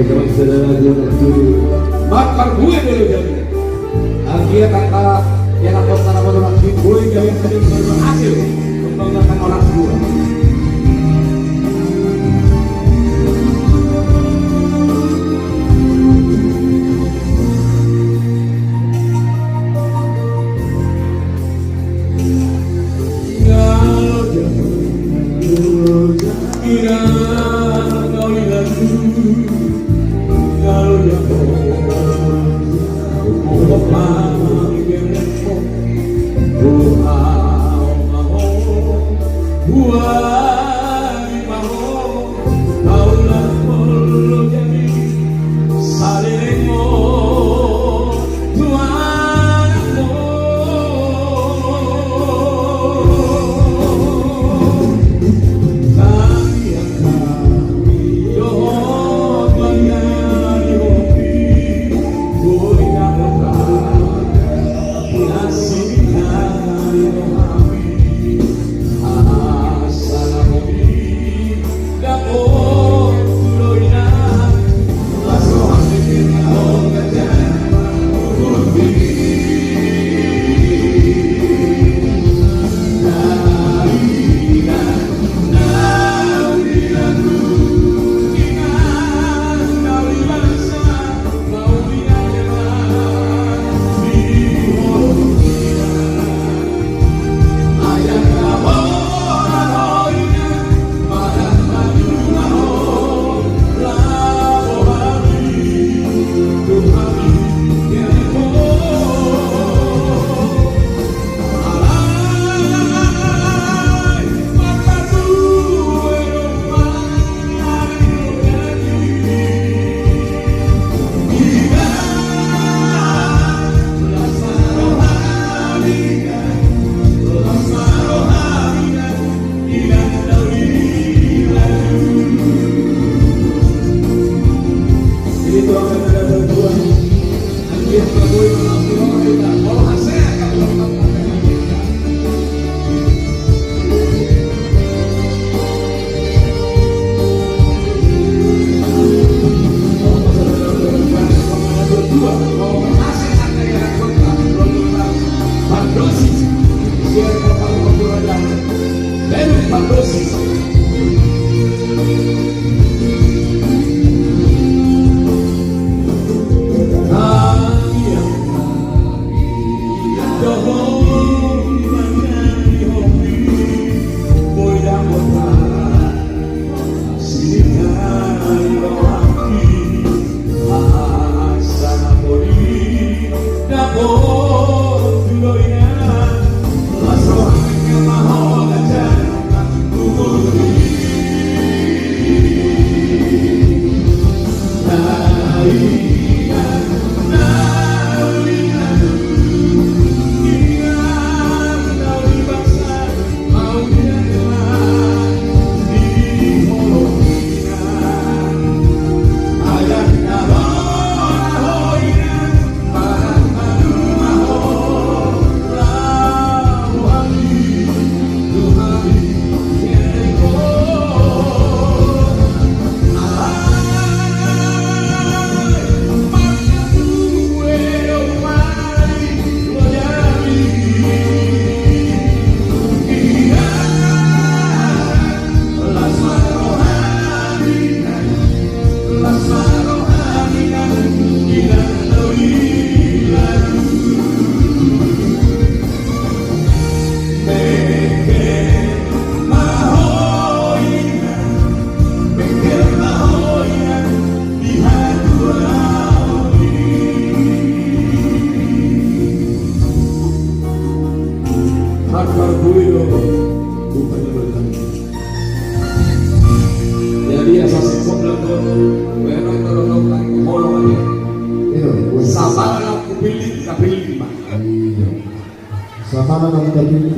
kalau saudara itu bakar gue dulu jadi. Akhirnya kata yang aku tanam orang gue yang tadi berhasil membanggakan orang tua.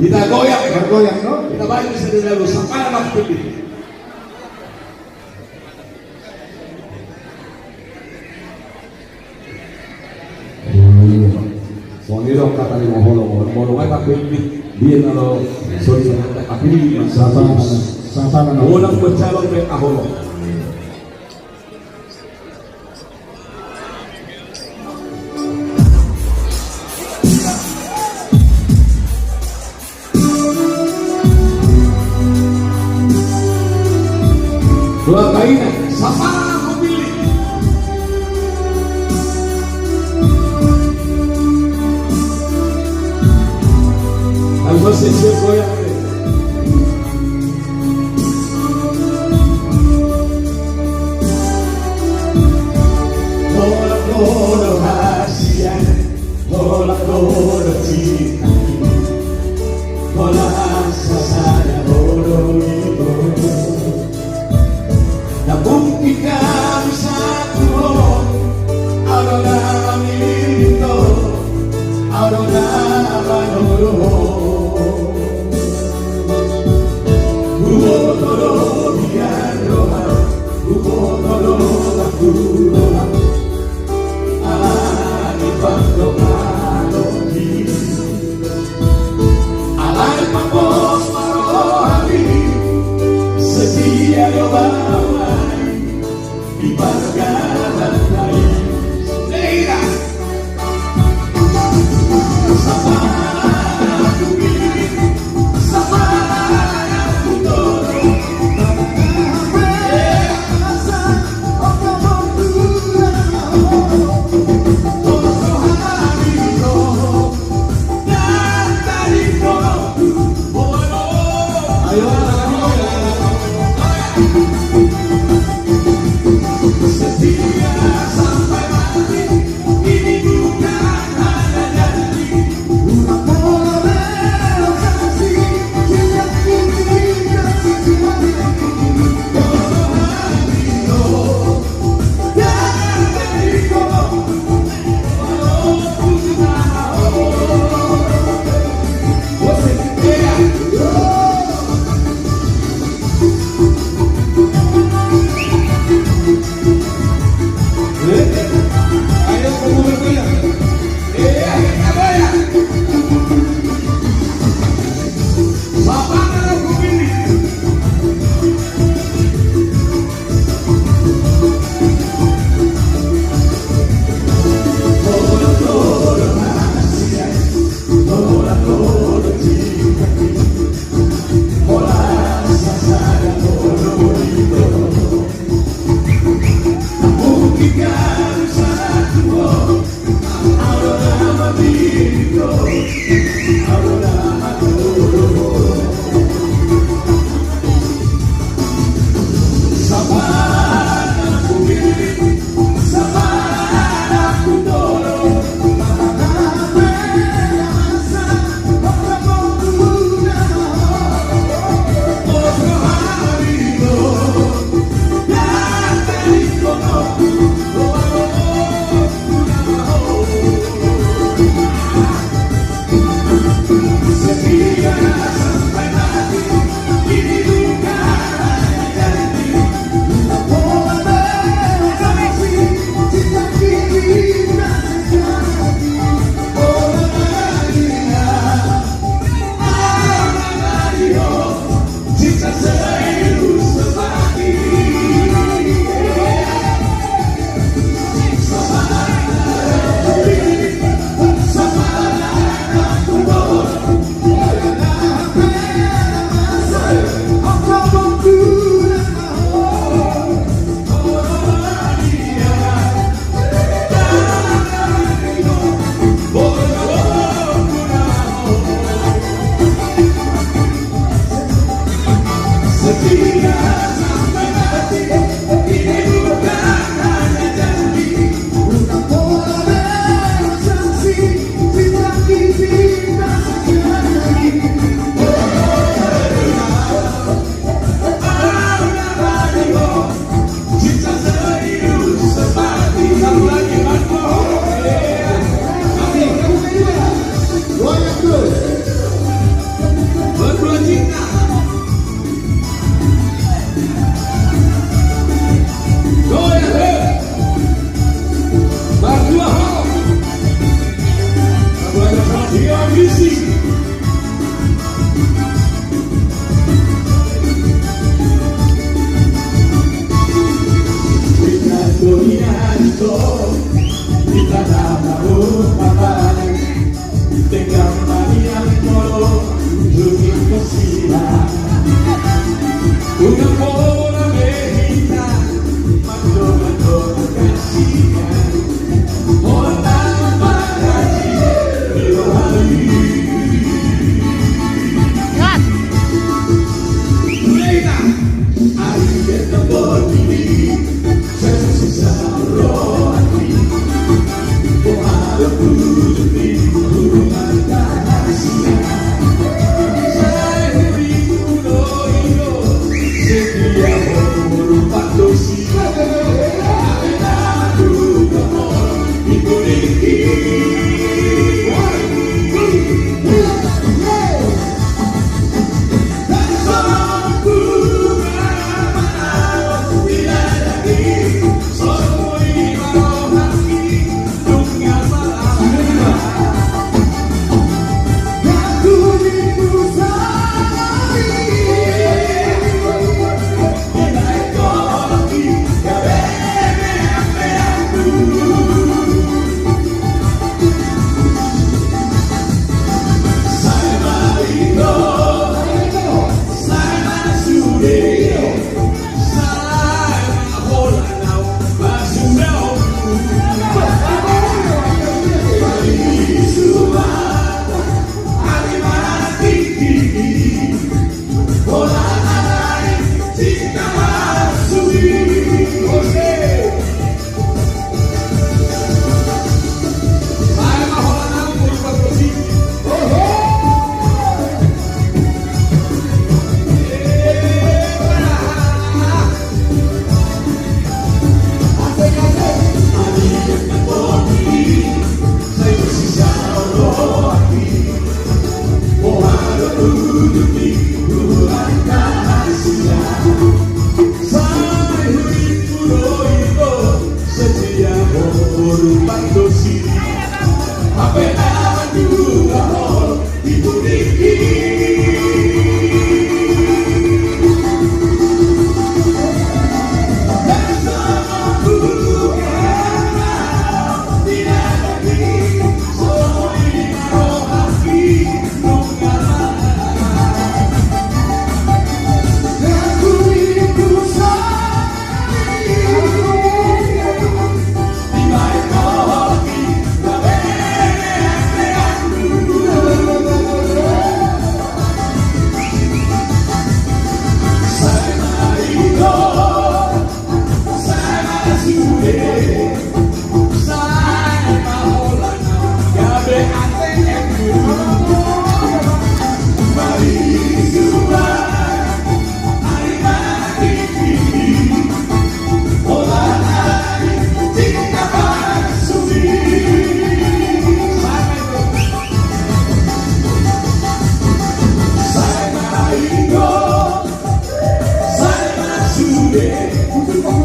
Kita goyang, goyang, no? kita balik sedih dulu sampai anak pilih. Wanita kata ni mohon ay kapilih dia nalo sorry sa kapilih Sama, unang bercalon may aholo. dua kainan sama memilih. Algo sencillo goyang. Hola rahasia, hola cinta, hola sasana itu. Tak mungkin kami satu, Arona Milito, Arona Manoro, Bukotoro Bianroha, Bukotoro Bakuroha. Alay pangkos marohari setia bawai di barganan lain Neira sama bumi sama kutoro asa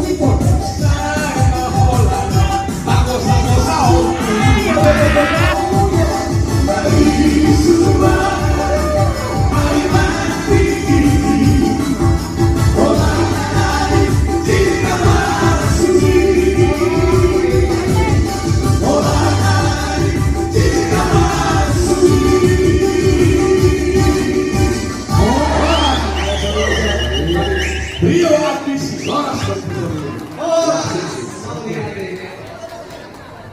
musipon. Rio Abis Loras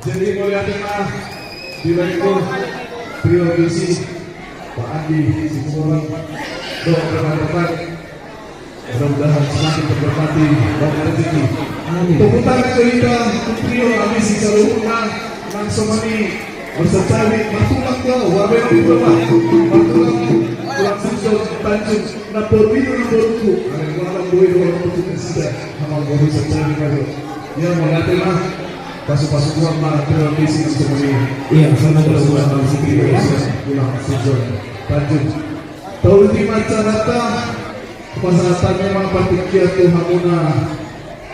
jadi mulia tema direktur Rio Abisi Pak Andi Sikumorang doa bermanfaat, mudah-mudahan semakin berberkati dan rezeki. Tepuk tangan cerita Rio Abisi seluruhnya langsung ini bersecawi matulang ke wabel di bawah matulang langsung Tanjung Napor Wino Naporku ada malam dua untuk kita amal baru secawi baru yang mengatema pasu-pasu kuat mah terobisi semua ini. Iya, sama terus Pulang Sujon Tanjung tahun di macarata pasaratan memang patikia Tuhamuna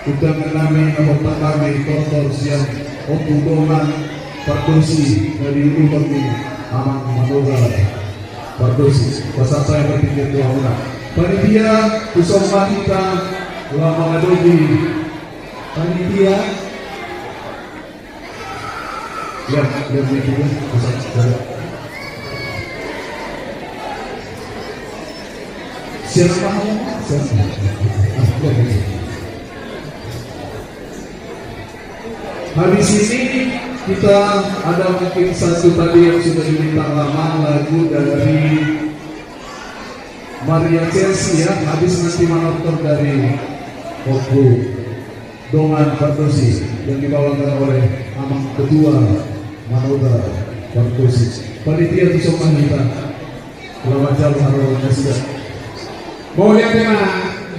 udang kami nampak kami kotor siang okudongan Pardosi dari Ulubangi Amang Manoga Pardosi pasar saya berpikir Tuhamuna panitia Kusoma kita ulama Ngadogi panitia yang berpikir pasar siapa habis ini kita ada mungkin satu tadi yang sudah diminta lama lagu dari Maria Chelsea ya, habis nanti manor dari Oku Dongan Pardosi yang dibawakan oleh Amang Kedua Manoga Pardosi panitia Tusoma kita Selamat jalan harum kasih. Mau lihat tema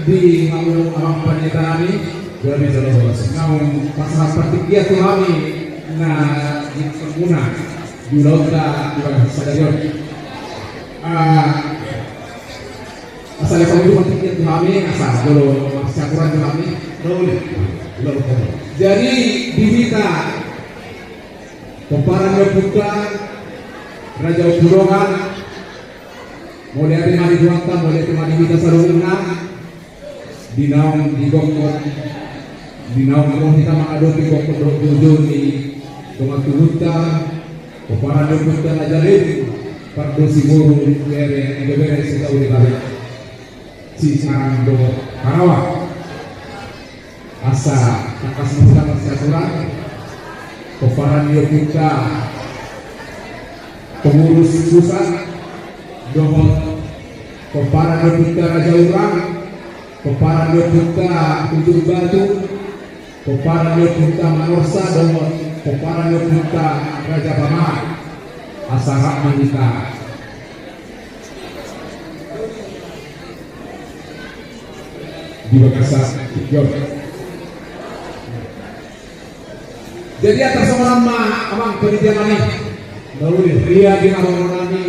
di Amang Panjaitan ini Dari jalan Horas Ngau masalah pertikia tu kami na di Pemuna di Lauta di bawah stadion. Asal yang kamu pertikia tu kami asal dulu campuran tu kami. Jadi diminta pemparan buka Raja Upurongan mulai dari mari duata mulai dari mari kita sarungna dinaung di gongkot dinaung kalau kita mengadu di gongkot tujuh di Dongan Tubuta pemparan buka Raja Lin Pardosi Muru bere bere kita udah kali si sarang do Karawang asa akas muda masih aturan pemparan buka pengurus pusat dohot pemparan buka Raja Urang pemparan buka Ujung Batu pemparan buka Manorsa dohot pemparan buka Raja Paman asal Manita di Makassar jadi atas nama Amang penitia kami dia di kami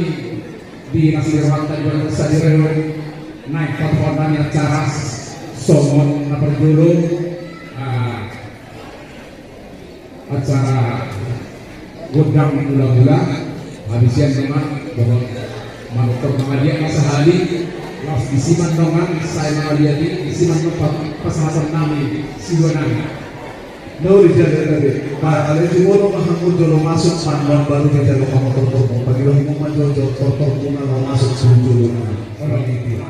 di nasi rawatan juga bisa direlok naik performanya acara somon apa dulu acara gudang mula-mula habisnya teman bahwa manukor mengadia masa hari las disiman dongan saya mengadia di disiman tempat pasangan nami siwanami No, dijaga tadi. Pak, ada cuma lo mahmud jolo masuk pandan baru kita lo kamu kotor. Pagi lo mau maju jolo kotor pun lo masuk sebelum jolo. Orang itu.